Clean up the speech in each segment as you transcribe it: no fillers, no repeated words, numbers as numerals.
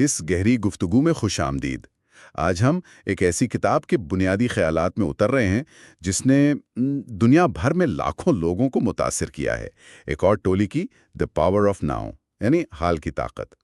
اس گہری گفتگو میں خوش آمدید۔ آج ہم ایک ایسی کتاب کے بنیادی خیالات میں اتر رہے ہیں جس نے دنیا بھر میں لاکھوں لوگوں کو متاثر کیا ہے۔ ایک اور ٹولی کی دی پاور آف ناؤ، یعنی حال کی طاقت۔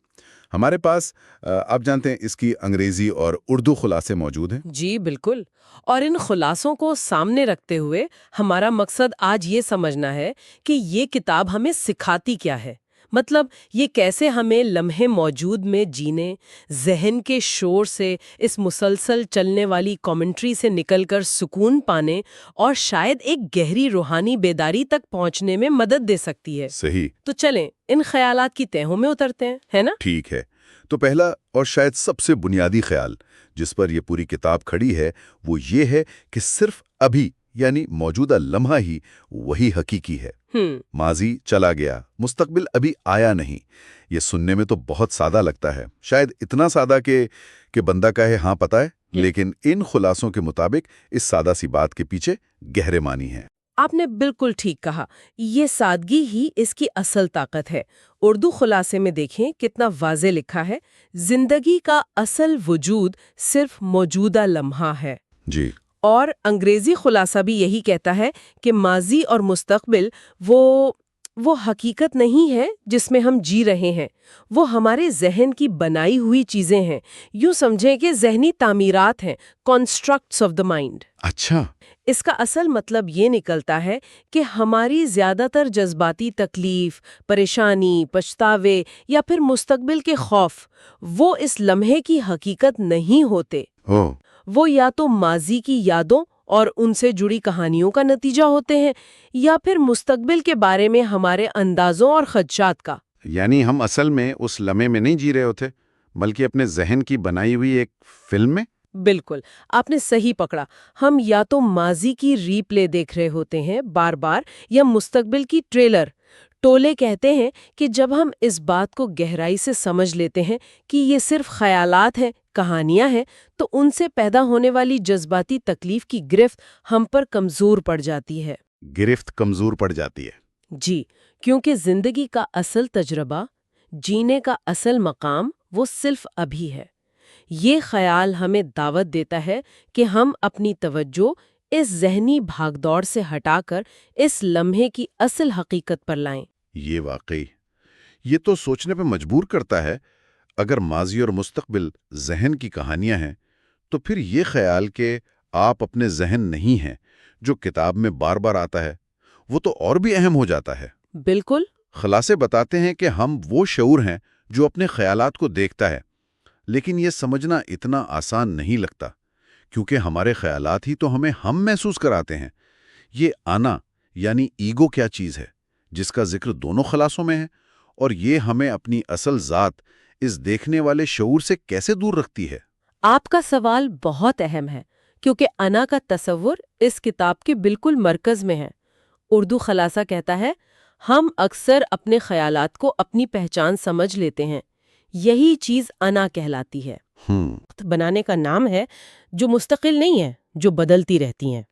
ہمارے پاس آپ جانتے ہیں اس کی انگریزی اور اردو خلاصے موجود ہیں۔ جی بالکل، اور ان خلاصوں کو سامنے رکھتے ہوئے ہمارا مقصد آج یہ سمجھنا ہے کہ یہ کتاب ہمیں سکھاتی کیا ہے، مطلب یہ کیسے ہمیں لمحے موجود میں جینے، ذہن کے شور سے، اس مسلسل چلنے والی کامنٹری سے نکل کر سکون پانے اور شاید ایک گہری روحانی بیداری تک پہنچنے میں مدد دے سکتی ہے۔ صحیح۔ تو چلیں ان خیالات کی تہوں میں اترتے ہیں، ہے نا؟ ٹھیک ہے، تو پہلا اور شاید سب سے بنیادی خیال جس پر یہ پوری کتاب کھڑی ہے وہ یہ ہے کہ صرف ابھی یعنی موجودہ لمحہ ہی وہی حقیقی ہے۔ ماضی چلا گیا، مستقبل ابھی آیا نہیں۔ یہ سننے میں تو بہت سادہ لگتا ہے، شاید اتنا سادہ کہ بندہ کہے ہاں پتہ ہے، لیکن ان خلاصوں کے مطابق اس سادہ سی بات کے پیچھے گہرے معنی ہیں۔ آپ نے بالکل ٹھیک کہا، یہ سادگی ہی اس کی اصل طاقت ہے۔ اردو خلاصے میں دیکھیں کتنا واضح لکھا ہے، زندگی کا اصل وجود صرف موجودہ لمحہ ہے۔ جی۔ اور انگریزی خلاصہ بھی یہی کہتا ہے کہ ماضی اور مستقبل وہ حقیقت نہیں ہے جس میں ہم جی رہے ہیں، وہ ہمارے ذہن کی بنائی ہوئی چیزیں ہیں، یوں سمجھیں کہ ذہنی تعمیرات ہیں، کنسٹرکٹس آف دا مائنڈ۔ اچھا۔ اس کا اصل مطلب یہ نکلتا ہے کہ ہماری زیادہ تر جذباتی تکلیف، پریشانی، پچھتاوے یا پھر مستقبل کے خوف وہ اس لمحے کی حقیقت نہیں ہوتے۔ وہ یا تو ماضی کی یادوں اور ان سے جڑی کہانیوں کا نتیجہ ہوتے ہیں یا پھر مستقبل کے بارے میں ہمارے اندازوں اور خدشات کا۔ یعنی ہم اصل میں اس لمحے میں نہیں جی رہے ہوتے بلکہ اپنے ذہن کی بنائی ہوئی ایک فلم میں۔ بالکل، آپ نے صحیح پکڑا۔ ہم یا تو ماضی کی ری پلے دیکھ رہے ہوتے ہیں بار بار یا مستقبل کی ٹریلر۔ ٹولے کہتے ہیں کہ جب ہم اس بات کو گہرائی سے سمجھ لیتے ہیں کہ یہ صرف خیالات ہیں، کہانیاں ہیں، تو ان سے پیدا ہونے والی جذباتی تکلیف کی گرفت ہم پر کمزور پڑ جاتی ہے۔ گرفت کمزور پڑ جاتی ہے۔ جی، کیونکہ زندگی کا اصل تجربہ، جینے کا اصل مقام وہ صرف ابھی ہے۔ یہ خیال ہمیں دعوت دیتا ہے کہ ہم اپنی توجہ اس ذہنی بھاگ دوڑ سے ہٹا کر اس لمحے کی اصل حقیقت پر لائیں۔ یہ واقعی یہ تو سوچنے پہ مجبور کرتا ہے، اگر ماضی اور مستقبل ذہن کی کہانیاں ہیں تو پھر یہ خیال کہ آپ اپنے ذہن نہیں ہیں جو کتاب میں بار بار آتا ہے وہ تو اور بھی اہم ہو جاتا ہے۔ بالکل۔ خلاصے بتاتے ہیں کہ ہم وہ شعور ہیں جو اپنے خیالات کو دیکھتا ہے، لیکن یہ سمجھنا اتنا آسان نہیں لگتا کیونکہ ہمارے خیالات ہی تو ہمیں ہم محسوس کراتے ہیں۔ یہ آنا یعنی ایگو کیا چیز ہے جس کا ذکر دونوں خلاصوں میں ہے، اور یہ ہمیں اپنی اصل ذات اس دیکھنے والے شعور سے کیسے دور رکھتی ہے؟ آپ کا سوال بہت اہم ہے کیونکہ انا کا تصور اس کتاب کے بالکل مرکز میں ہے۔ اردو خلاصہ کہتا ہے، ہم اکثر اپنے خیالات کو اپنی پہچان سمجھ لیتے ہیں، یہی چیز انا کہلاتی ہے۔ بنانے کا نام ہے جو مستقل نہیں ہے، جو بدلتی رہتی ہیں،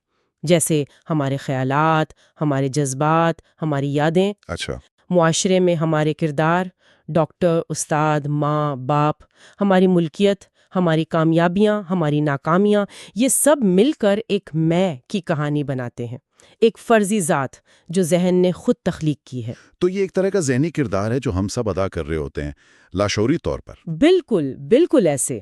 جیسے ہمارے خیالات، ہمارے جذبات، ہماری یادیں۔ اچھا۔ معاشرے میں ہمارے کردار، ڈاکٹر، استاد، ماں، باپ، ہماری ملکیت، ہماری کامیابیاں، ہماری ناکامیاں، یہ سب مل کر ایک میں کی کہانی بناتے ہیں، ایک فرضی ذات جو ذہن نے خود تخلیق کی ہے۔ تو یہ ایک طرح کا ذہنی کردار ہے جو ہم سب ادا کر رہے ہوتے ہیں لاشعوری طور پر۔ بالکل بالکل ایسے،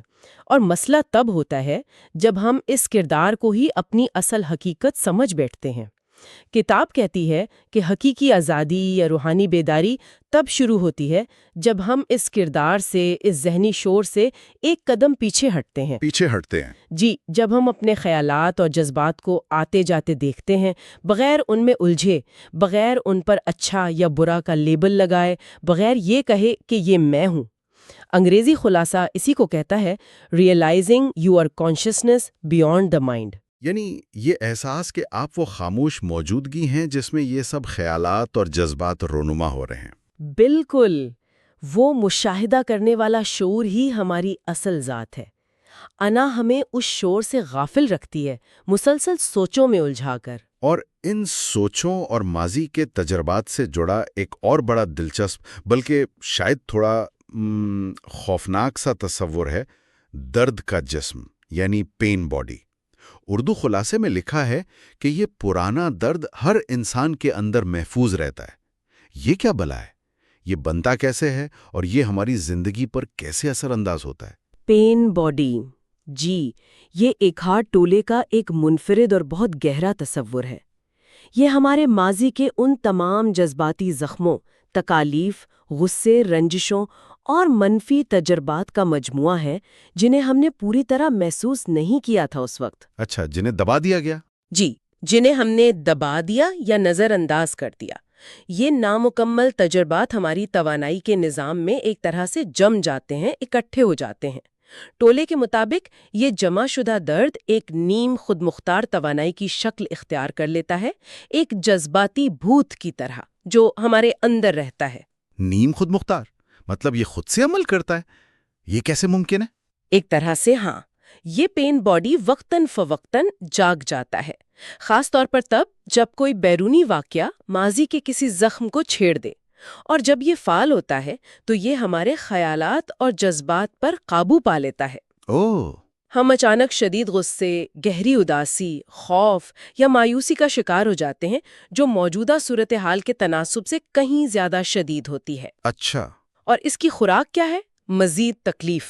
اور مسئلہ تب ہوتا ہے جب ہم اس کردار کو ہی اپنی اصل حقیقت سمجھ بیٹھتے ہیں۔ کتاب کہتی ہے کہ حقیقی آزادی یا روحانی بیداری تب شروع ہوتی ہے جب ہم اس کردار سے، اس ذہنی شور سے ایک قدم پیچھے ہٹتے ہیں۔ جی، جب ہم اپنے خیالات اور جذبات کو آتے جاتے دیکھتے ہیں، بغیر ان میں الجھے، بغیر ان پر اچھا یا برا کا لیبل لگائے، بغیر یہ کہے کہ یہ میں ہوں۔ انگریزی خلاصہ اسی کو کہتا ہے realising your consciousness beyond the mind, یعنی یہ احساس کہ آپ وہ خاموش موجودگی ہیں جس میں یہ سب خیالات اور جذبات رونما ہو رہے ہیں۔ بالکل، وہ مشاہدہ کرنے والا شعور ہی ہماری اصل ذات ہے۔ انا ہمیں اس شعور سے غافل رکھتی ہے، مسلسل سوچوں میں الجھا کر۔ اور ان سوچوں اور ماضی کے تجربات سے جڑا ایک اور بڑا دلچسپ بلکہ شاید تھوڑا خوفناک سا تصور ہے درد کا جسم یعنی پین باڈی۔ اردو خلاصے میں لکھا ہے کہ یہ پرانا درد ہر انسان کے اندر محفوظ رہتا ہے۔ یہ کیا بلا ہے؟ یہ بنتا کیسے ہے اور یہ ہماری زندگی پر کیسے اثر انداز ہوتا ہے؟ پین باڈی، جی، یہ ایکہارٹ ٹولے کا ایک منفرد اور بہت گہرا تصور ہے۔ یہ ہمارے ماضی کے ان تمام جذباتی زخموں، تکالیف، غصے، رنجشوں اور منفی تجربات کا مجموعہ ہے جنہیں ہم نے پوری طرح محسوس نہیں کیا تھا اس وقت۔ اچھا، جنہیں دبا دیا گیا؟ جی، جنہیں ہم نے دبا دیا یا نظر انداز کر دیا۔ یہ نامکمل تجربات ہماری توانائی کے نظام میں ایک طرح سے جم جاتے ہیں، اکٹھے ہو جاتے ہیں۔ ٹولے کے مطابق یہ جمع شدہ درد ایک نیم خود مختار توانائی کی شکل اختیار کر لیتا ہے، ایک جذباتی بھوت کی طرح جو ہمارے اندر رہتا ہے۔ نیم خود مختار مطلب یہ خود سے عمل کرتا ہے؟ یہ کیسے ممکن ہے؟ ایک طرح سے ہاں، یہ پین باڈی وقتاً فوقتاً جاگ جاتا ہے، خاص طور پر تب جب کوئی بیرونی واقعہ ماضی کے کسی زخم کو چھیڑ دے، اور جب یہ فعال ہوتا ہے تو یہ ہمارے خیالات اور جذبات پر قابو پا لیتا ہے۔ اوہ! ہم اچانک شدید غصے، گہری اداسی، خوف یا مایوسی کا شکار ہو جاتے ہیں جو موجودہ صورتحال کے تناسب سے کہیں زیادہ شدید ہوتی ہے۔ اچھا۔ اور اس کی خوراک کیا ہے؟ مزید تکلیف۔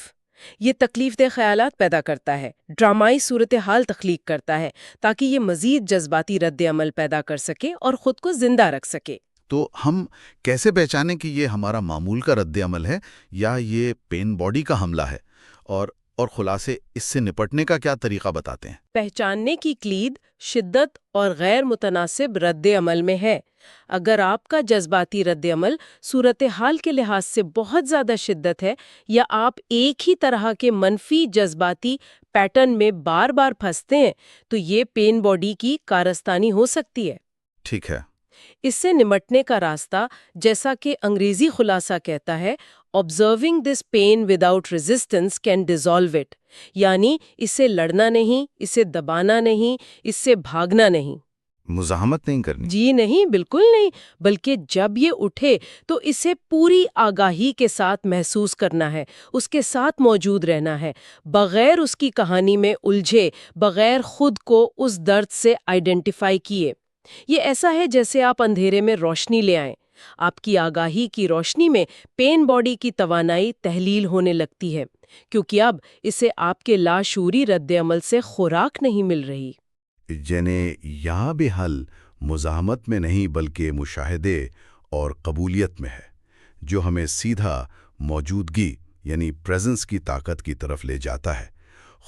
یہ تکلیف دہ خیالات پیدا کرتا ہے، ڈرامائی صورتحال تخلیق کرتا ہے تاکہ یہ مزید جذباتی رد عمل پیدا کر سکے اور خود کو زندہ رکھ سکے۔ تو ہم کیسے پہچانیں کہ یہ ہمارا معمول کا رد عمل ہے یا یہ پین باڈی کا حملہ ہے؟ اور خلاصے اس سے نپٹنے کا کیا طریقہ بتاتے ہیں؟ پہچاننے کی کلید شدت اور غیر متناسب رد عمل میں ہے۔ اگر آپ کا جذباتی رد عمل صورتحال کے لحاظ سے بہت زیادہ شدت ہے یا آپ ایک ہی طرح کے منفی جذباتی پیٹرن میں بار بار پھنستے ہیں تو یہ پین باڈی کی کارستانی ہو سکتی ہے۔ ٹھیک ہے۔ اس سے نمٹنے کا راستہ، جیسا کہ انگریزی خلاصہ کہتا ہے، observing this pain without resistance can dissolve it، یعنی اسے لڑنا نہیں، اسے دبانا نہیں، اس سے بھاگنا نہیں، مزاحمت نہیں کرنی۔ جی نہیں، بالکل نہیں، بلکہ جب یہ اٹھے تو اسے پوری آگاہی کے ساتھ محسوس کرنا ہے، اس کے ساتھ موجود رہنا ہے، بغیر اس کی کہانی میں الجھے، بغیر خود کو اس درد سے آئیڈینٹیفائی کیے۔ یہ ایسا ہے جیسے آپ اندھیرے میں روشنی لے آئیں۔ آپ کی آگاہی کی روشنی میں پین باڈی کی توانائی تحلیل ہونے لگتی ہے، کیونکہ اب اسے آپ کے لاشعوری رد عمل سے خوراک نہیں مل رہی۔ یعنی یہاں بھی حل مزاحمت میں نہیں بلکہ مشاہدے اور قبولیت میں ہے، جو ہمیں سیدھا موجودگی یعنی پریزنس کی طاقت کی طرف لے جاتا ہے۔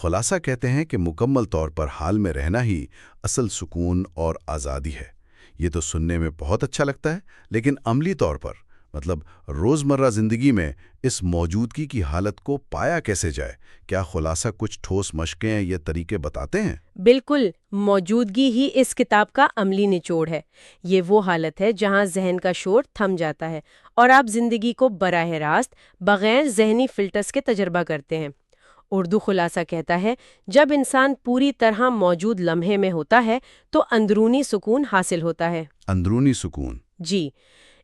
خلاصہ کہتے ہیں کہ مکمل طور پر حال میں رہنا ہی اصل سکون اور آزادی ہے۔ یہ تو سننے میں بہت اچھا لگتا ہے، لیکن عملی طور پر مطلب روزمرہ زندگی میں اس موجودگی کی حالت کو پایا کیسے جائے؟ کیا خلاصہ کچھ ٹھوس مشقیں یا طریقے بتاتے ہیں؟ بالکل، موجودگی ہی اس کتاب کا عملی نچوڑ ہے۔ یہ وہ حالت ہے جہاں ذہن کا شور تھم جاتا ہے اور آپ زندگی کو براہ راست بغیر ذہنی فلٹرز کے تجربہ کرتے ہیں۔ اردو خلاصہ کہتا ہے، جب انسان پوری طرح موجود لمحے میں ہوتا ہے تو اندرونی سکون حاصل ہوتا ہے۔ اندرونی سکون؟ جی،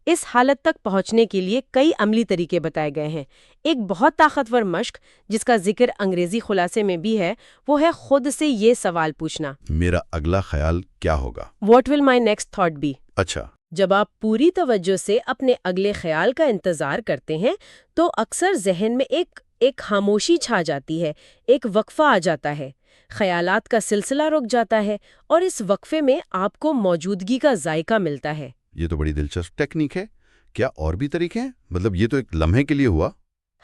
اس حالت تک پہنچنے کے لیے کئی عملی طریقے بتائے گئے ہیں۔ ایک بہت طاقتور مشق جس کا ذکر انگریزی خلاصے میں بھی ہے، وہ ہے خود سے یہ سوال پوچھنا، میرا اگلا خیال کیا ہوگا؟ What will my next thought be؟ اچھا۔ جب آپ پوری توجہ سے اپنے اگلے خیال کا انتظار کرتے ہیں تو اکثر ذہن میں ایک خاموشی چھا جاتی ہے، ایک وقفہ آ جاتا ہے، خیالات کا سلسلہ رک جاتا ہے اور اس وقفے میں آپ کو موجودگی کا ذائقہ ملتا ہے۔ یہ تو بڑی دلچسپ ٹیکنیک ہے۔ کیا اور بھی طریقے ہیں؟ مطلب یہ تو ایک لمحے کے لیے ہوا۔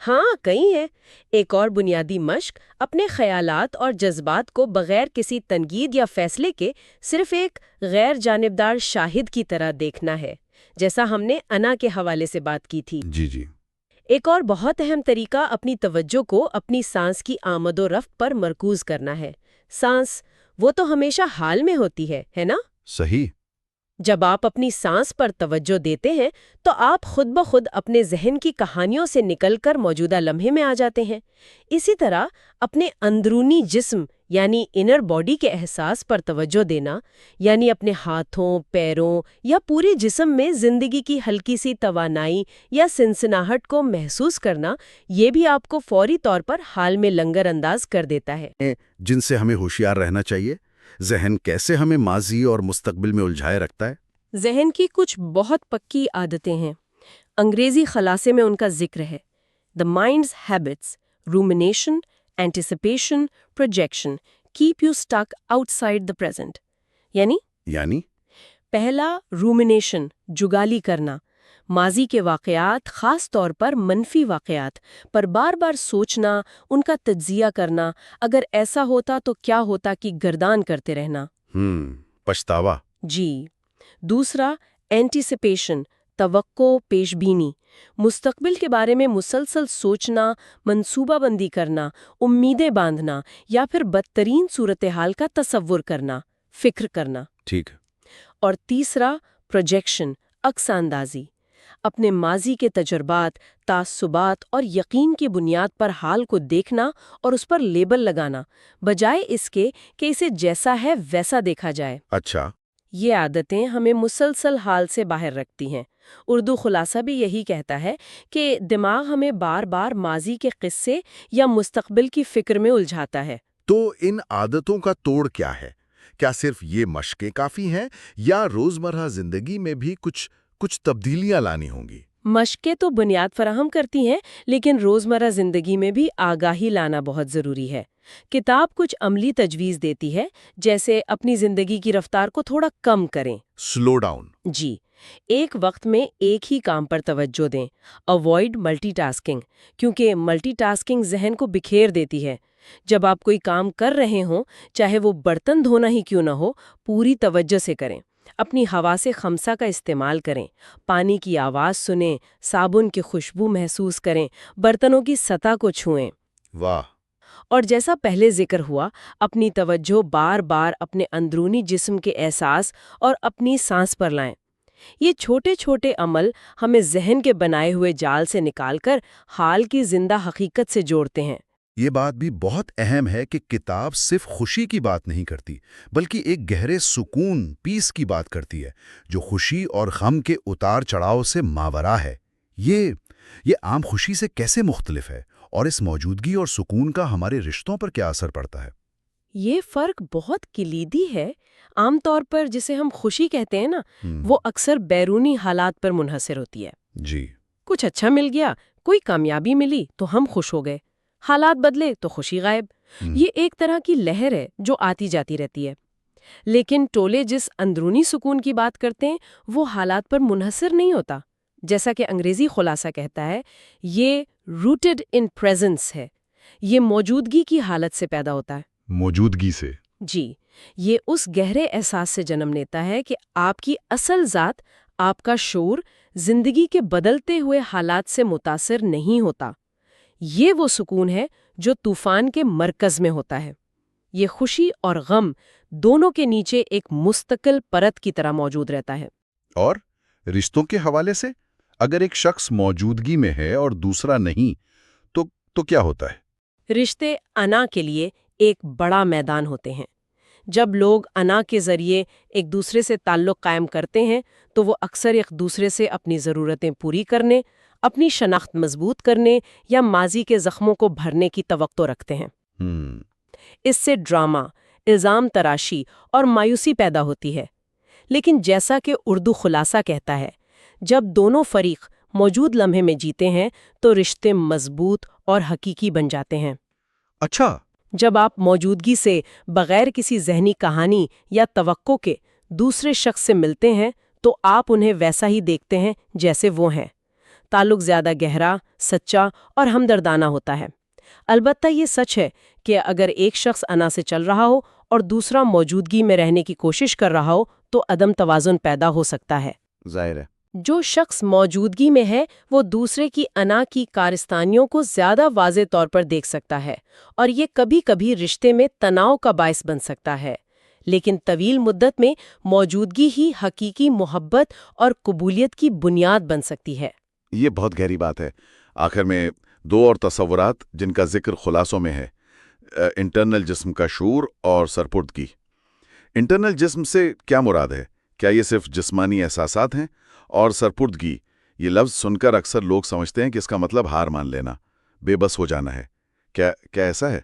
ہاں، کئی ہیں۔ ایک اور بنیادی مشق اپنے خیالات اور جذبات کو بغیر کسی تنقید یا فیصلے کے صرف ایک غیر جانبدار شاہد کی طرح دیکھنا ہے، جیسا ہم نے انا کے حوالے سے بات کی تھی۔ جی۔ ایک اور بہت اہم طریقہ اپنی توجہ کو اپنی سانس کی آمد و رفت پر مرکوز کرنا ہے۔ سانس وہ تو ہمیشہ حال میں ہوتی ہے نا؟ صحیح۔ جب آپ اپنی سانس پر توجہ دیتے ہیں تو آپ خود بخود اپنے ذہن کی کہانیوں سے نکل کر موجودہ لمحے میں آ جاتے ہیں۔ اسی طرح اپنے اندرونی جسم یعنی انر باڈی کے احساس پر توجہ دینا، یعنی اپنے ہاتھوں، پیروں یا پورے جسم میں زندگی کی ہلکی سی توانائی یا سنسناہٹ کو محسوس کرنا، یہ بھی آپ کو فوری طور پر حال میں لنگر انداز کر دیتا ہے۔ جن سے ہمیں ہوشیار رہنا چاہیے۔ ذہن کیسے ہمیں ماضی اور مستقبل میں الجھائے رکھتا ہے؟ ذہن کی کچھ بہت پکی عادتیں ہیں۔ انگریزی خلاصے میں ان کا ذکر ہے: The mind's habits, rumination, anticipation, projection keep you stuck outside the present. یعنی پہلا رومینیشن، جگالی کرنا، ماضی کے واقعات، خاص طور پر منفی واقعات پر بار بار سوچنا، ان کا تجزیہ کرنا، اگر ایسا ہوتا تو کیا ہوتا کی گردان کرتے رہنا۔ پچھتاوا۔ جی۔ دوسرا اینٹیسپیشن، توقع، پیش بینی، مستقبل کے بارے میں مسلسل سوچنا، منصوبہ بندی کرنا، امیدیں باندھنا یا پھر بدترین صورتحال کا تصور کرنا، فکر کرنا۔ ٹھیک۔ اور تیسرا پروجیکشن، عکس اندازی، اپنے ماضی کے تجربات، تعصبات اور یقین کی بنیاد پر حال کو دیکھنا اور اس پر لیبل لگانا، بجائے اس کے کہ اسے جیسا ہے ویسا دیکھا جائے۔ اچھا۔ یہ عادتیں ہمیں مسلسل حال سے باہر رکھتی ہیں۔ اردو خلاصہ بھی یہی کہتا ہے کہ دماغ ہمیں بار بار ماضی کے قصے یا مستقبل کی فکر میں الجھاتا ہے۔ تو ان عادتوں کا توڑ کیا ہے؟ کیا صرف یہ مشقیں کافی ہیں یا روزمرہ زندگی میں بھی کچھ تبدیلیاں لانی ہوں گی؟ مشقیں تو بنیاد فراہم کرتی ہیں، لیکن روزمرہ زندگی میں بھی آگاہی لانا بہت ضروری ہے۔ کتاب کچھ عملی تجویز دیتی ہے، جیسے اپنی زندگی کی رفتار کو تھوڑا کم کریں، سلو ڈاؤن۔ جی، ایک وقت میں ایک ہی کام پر توجہ دیں، اوائڈ ملٹی ٹاسکنگ، کیونکہ ملٹی ٹاسکنگ ذہن کو بکھیر دیتی ہے۔ جب آپ کوئی کام کر رہے ہوں، چاہے وہ برتن دھونا ہی کیوں نہ ہو، پوری توجہ سے کریں۔ اپنی حواس خمسہ کا استعمال کریں، پانی کی آواز سنیں، صابن کی خوشبو محسوس کریں، برتنوں کی سطح کو چھوئیں۔ واہ! اور جیسا پہلے ذکر ہوا، اپنی توجہ بار بار اپنے اندرونی جسم کے احساس اور اپنی سانس پر لائیں۔ یہ چھوٹے چھوٹے عمل ہمیں ذہن کے بنائے ہوئے جال سے نکال کر حال کی زندہ حقیقت سے جوڑتے ہیں۔ یہ بات بھی بہت اہم ہے کہ کتاب صرف خوشی کی بات نہیں کرتی، بلکہ ایک گہرے سکون، پیس کی بات کرتی ہے، جو خوشی اور غم کے اتار چڑھاؤ سے ماورا ہے۔ یہ عام خوشی سے کیسے مختلف ہے، اور اس موجودگی اور سکون کا ہمارے رشتوں پر کیا اثر پڑتا ہے؟ یہ فرق بہت کلیدی ہے۔ عام طور پر جسے ہم خوشی کہتے ہیں نا، وہ اکثر بیرونی حالات پر منحصر ہوتی ہے۔ جی۔ کچھ اچھا مل گیا، کوئی کامیابی ملی تو ہم خوش ہو گئے، حالات بدلے تو خوشی غائب۔ یہ ایک طرح کی لہر ہے جو آتی جاتی رہتی ہے۔ لیکن ٹولے جس اندرونی سکون کی بات کرتے ہیں وہ حالات پر منحصر نہیں ہوتا۔ جیسا کہ انگریزی خلاصہ کہتا ہے، یہ روٹڈ ان پریزنس ہے، یہ موجودگی کی حالت سے پیدا ہوتا ہے۔ موجودگی سے؟ جی، یہ اس گہرے احساس سے جنم لیتا ہے کہ آپ کی اصل ذات، آپ کا شعور، زندگی کے بدلتے ہوئے حالات سے متاثر نہیں ہوتا۔ یہ وہ سکون ہے جو طوفان کے مرکز میں ہوتا ہے۔ یہ خوشی اور غم دونوں کے نیچے ایک مستقل پرت کی طرح موجود رہتا ہے۔ اور رشتوں کے حوالے سے، اگر ایک شخص موجودگی میں ہے اور دوسرا نہیں، تو کیا ہوتا ہے؟ رشتے انا کے لیے ایک بڑا میدان ہوتے ہیں۔ جب لوگ انا کے ذریعے ایک دوسرے سے تعلق قائم کرتے ہیں تو وہ اکثر ایک دوسرے سے اپنی ضرورتیں پوری کرنے، اپنی شناخت مضبوط کرنے یا ماضی کے زخموں کو بھرنے کی توقع رکھتے ہیں۔ اس سے ڈرامہ، الزام تراشی اور مایوسی پیدا ہوتی ہے۔ لیکن جیسا کہ اردو خلاصہ کہتا ہے، جب دونوں فریق موجود لمحے میں جیتے ہیں تو رشتے مضبوط اور حقیقی بن جاتے ہیں۔ اچھا۔ جب آپ موجودگی سے بغیر کسی ذہنی کہانی یا توقع کے دوسرے شخص سے ملتے ہیں تو آپ انہیں ویسا ہی دیکھتے ہیں جیسے وہ ہیں۔ تعلق زیادہ گہرا، سچا اور ہمدردانہ ہوتا ہے۔ البتہ یہ سچ ہے کہ اگر ایک شخص انا سے چل رہا ہو اور دوسرا موجودگی میں رہنے کی کوشش کر رہا ہو تو عدم توازن پیدا ہو سکتا ہے۔ ظاہر ہے۔ جو شخص موجودگی میں ہے وہ دوسرے کی انا کی کارستانیوں کو زیادہ واضح طور پر دیکھ سکتا ہے، اور یہ کبھی کبھی رشتے میں تناؤ کا باعث بن سکتا ہے۔ لیکن طویل مدت میں موجودگی ہی حقیقی محبت اور قبولیت کی بنیاد بن سکتی ہے۔ یہ بہت گہری بات ہے۔ آخر میں دو اور تصورات جن کا ذکر خلاصوں میں ہے، انٹرنل جسم کا شعور اور سرپردگی۔ انٹرنل جسم سے کیا مراد ہے؟ کیا یہ صرف جسمانی احساسات ہیں؟ اور سرپردگی، یہ لفظ سن کر اکثر لوگ سمجھتے ہیں کہ اس کا مطلب ہار مان لینا، بے بس ہو جانا ہے۔ کیا ایسا ہے؟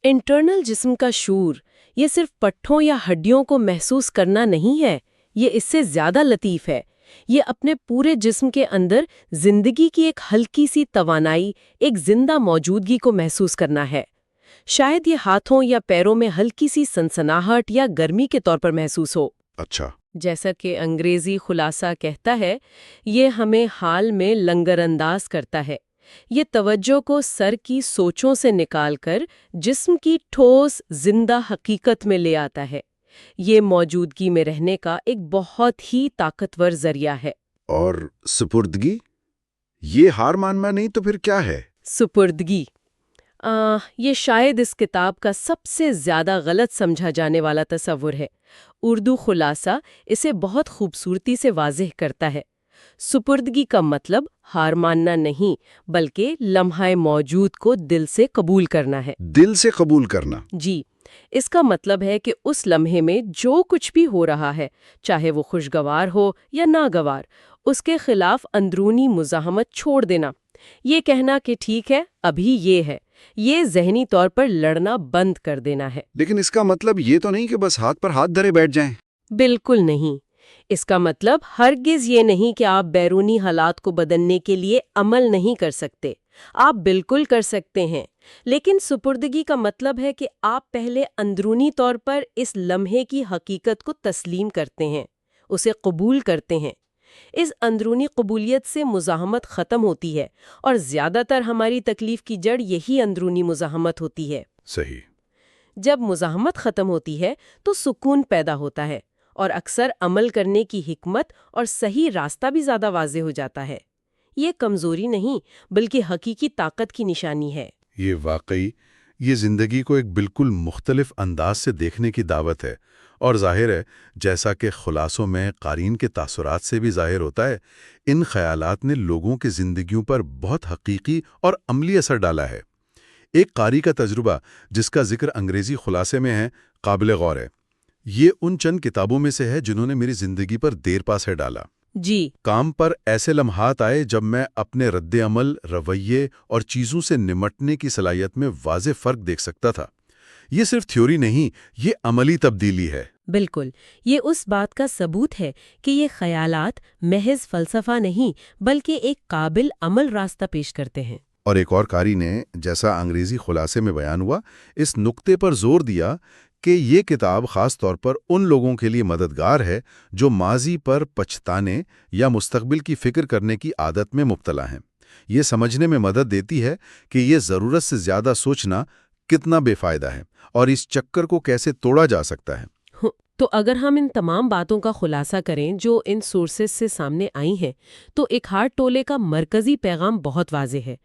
انٹرنل جسم کا شعور یہ صرف پٹھوں یا ہڈیوں کو محسوس کرنا نہیں ہے، یہ اس سے زیادہ لطیف ہے۔ یہ اپنے پورے جسم کے اندر زندگی کی ایک ہلکی سی توانائی، ایک زندہ موجودگی کو محسوس کرنا ہے۔ شاید یہ ہاتھوں یا پیروں میں ہلکی سی سنسناہٹ یا گرمی کے طور پر محسوس ہو۔ اچھا۔ جیسا کہ انگریزی خلاصہ کہتا ہے، یہ ہمیں حال میں لنگر انداز کرتا ہے۔ یہ توجہ کو سر کی سوچوں سے نکال کر جسم کی ٹھوس زندہ حقیقت میں لے آتا ہے۔ یہ موجودگی میں رہنے کا ایک بہت ہی طاقتور ذریعہ ہے۔ اور سپردگی؟ یہ ہار ماننا نہیں تو پھر کیا ہے؟ سپردگی یہ شاید اس کتاب کا سب سے زیادہ غلط سمجھا جانے والا تصور ہے۔ اردو خلاصہ اسے بہت خوبصورتی سے واضح کرتا ہے۔ سپردگی کا مطلب ہار ماننا نہیں، بلکہ لمحہ موجود کو دل سے قبول کرنا ہے۔ دل سے قبول کرنا؟ جی، اس کا مطلب ہے کہ اس لمحے میں جو کچھ بھی ہو رہا ہے، چاہے وہ خوشگوار ہو یا ناگوار، اس کے خلاف اندرونی مزاحمت چھوڑ دینا۔ یہ کہنا کہ ٹھیک ہے، ابھی یہ ہے، یہ ذہنی طور پر لڑنا بند کر دینا ہے۔ لیکن اس کا مطلب یہ تو نہیں کہ بس ہاتھ پر ہاتھ دھرے بیٹھ جائیں۔ بالکل نہیں۔ اس کا مطلب ہرگز یہ نہیں کہ آپ بیرونی حالات کو بدلنے کے لیے عمل نہیں کر سکتے۔ آپ بالکل کر سکتے ہیں، لیکن سپردگی کا مطلب ہے کہ آپ پہلے اندرونی طور پر اس لمحے کی حقیقت کو تسلیم کرتے ہیں، اسے قبول کرتے ہیں۔ اس اندرونی قبولیت سے مزاحمت ختم ہوتی ہے، اور زیادہ تر ہماری تکلیف کی جڑ یہی اندرونی مزاحمت ہوتی ہے۔ صحیح۔ جب مزاحمت ختم ہوتی ہے تو سکون پیدا ہوتا ہے، اور اکثر عمل کرنے کی حکمت اور صحیح راستہ بھی زیادہ واضح ہو جاتا ہے۔ یہ کمزوری نہیں، بلکہ حقیقی طاقت کی نشانی ہے۔ یہ واقعی یہ زندگی کو ایک بالکل مختلف انداز سے دیکھنے کی دعوت ہے، اور ظاہر ہے جیسا کہ خلاصوں میں قارئین کے تاثرات سے بھی ظاہر ہوتا ہے، ان خیالات نے لوگوں کی زندگیوں پر بہت حقیقی اور عملی اثر ڈالا ہے۔ ایک قاری کا تجربہ جس کا ذکر انگریزی خلاصے میں ہے، قابل غور ہے۔ یہ ان چند کتابوں میں سے ہے جنہوں نے میری زندگی پر دیر پا اثر ڈالا۔ جی، کام پر ایسے لمحات آئے جب میں اپنے رد عمل، رویے اور چیزوں سے نمٹنے کی صلاحیت میں واضح فرق دیکھ سکتا تھا۔ یہ صرف تھیوری نہیں، یہ عملی تبدیلی ہے۔ بالکل، یہ اس بات کا ثبوت ہے کہ یہ خیالات محض فلسفہ نہیں، بلکہ ایک قابل عمل راستہ پیش کرتے ہیں۔ اور ایک اور قاری نے، جیسا انگریزی خلاصے میں بیان ہوا، اس نقطے پر زور دیا کہ یہ کتاب خاص طور پر ان لوگوں کے لیے مددگار ہے جو ماضی پر پچھتانے یا مستقبل کی فکر کرنے کی عادت میں مبتلا ہیں۔ یہ سمجھنے میں مدد دیتی ہے کہ یہ ضرورت سے زیادہ سوچنا کتنا بے فائدہ ہے اور اس چکر کو کیسے توڑا جا سکتا ہے۔ تو اگر ہم ان تمام باتوں کا خلاصہ کریں جو ان سورسز سے سامنے آئی ہیں، تو ایک ہارٹ ٹولے کا مرکزی پیغام بہت واضح ہے۔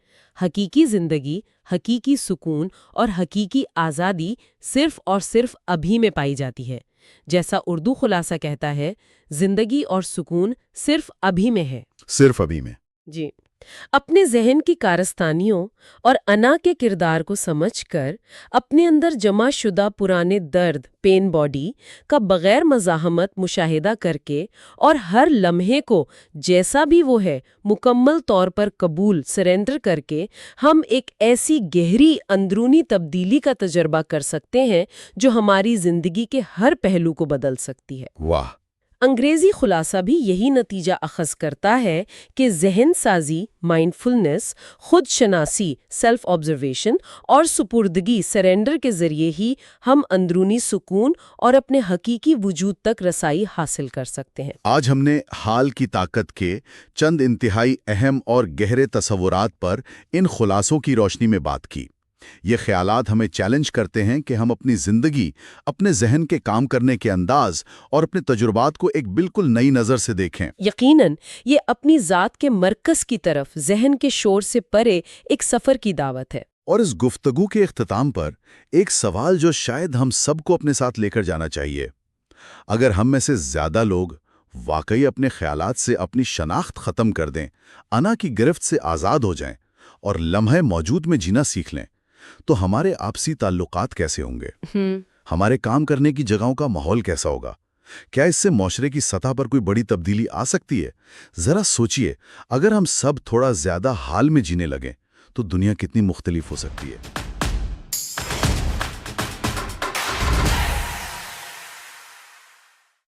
حقیقی زندگی، حقیقی سکون اور حقیقی آزادی صرف اور صرف ابھی میں پائی جاتی ہے۔ جیسا اردو خلاصہ کہتا ہے، زندگی اور سکون صرف ابھی میں ہے۔ صرف ابھی میں۔ جی، اپنے ذہن کی کارستانیوں اور انا کے کردار کو سمجھ کر، اپنے اندر جمع شدہ پرانے درد، پین باڈی کا بغیر مزاحمت مشاہدہ کر کے، اور ہر لمحے کو جیسا بھی وہ ہے مکمل طور پر قبول، سرنڈر کر کے، ہم ایک ایسی گہری اندرونی تبدیلی کا تجربہ کر سکتے ہیں جو ہماری زندگی کے ہر پہلو کو بدل سکتی ہے۔ واہ! انگریزی خلاصہ بھی یہی نتیجہ اخذ کرتا ہے کہ ذہن سازی، مائنڈفلنس، خود شناسی، سیلف آبزرویشن اور سپردگی، سرنڈر کے ذریعے ہی ہم اندرونی سکون اور اپنے حقیقی وجود تک رسائی حاصل کر سکتے ہیں۔ آج ہم نے حال کی طاقت کے چند انتہائی اہم اور گہرے تصورات پر ان خلاصوں کی روشنی میں بات کی۔ یہ خیالات ہمیں چیلنج کرتے ہیں کہ ہم اپنی زندگی، اپنے ذہن کے کام کرنے کے انداز اور اپنے تجربات کو ایک بالکل نئی نظر سے دیکھیں۔ یقیناً یہ اپنی ذات کے مرکز کی طرف ذہن کے شور سے پرے ایک سفر کی دعوت ہے۔ اور اس گفتگو کے اختتام پر ایک سوال جو شاید ہم سب کو اپنے ساتھ لے کر جانا چاہیے، اگر ہم میں سے زیادہ لوگ واقعی اپنے خیالات سے اپنی شناخت ختم کر دیں، انا کی گرفت سے آزاد ہو جائیں اور لمحے موجود میں جینا سیکھ لیں، تو ہمارے آپسی تعلقات کیسے ہوں گے؟ ہمارے کام کرنے کی جگہوں کا ماحول کیسا ہوگا؟ کیا اس سے معاشرے کی سطح پر کوئی بڑی تبدیلی آ سکتی ہے؟ ذرا سوچئے، اگر ہم سب تھوڑا زیادہ حال میں جینے لگیں تو دنیا کتنی مختلف ہو سکتی ہے۔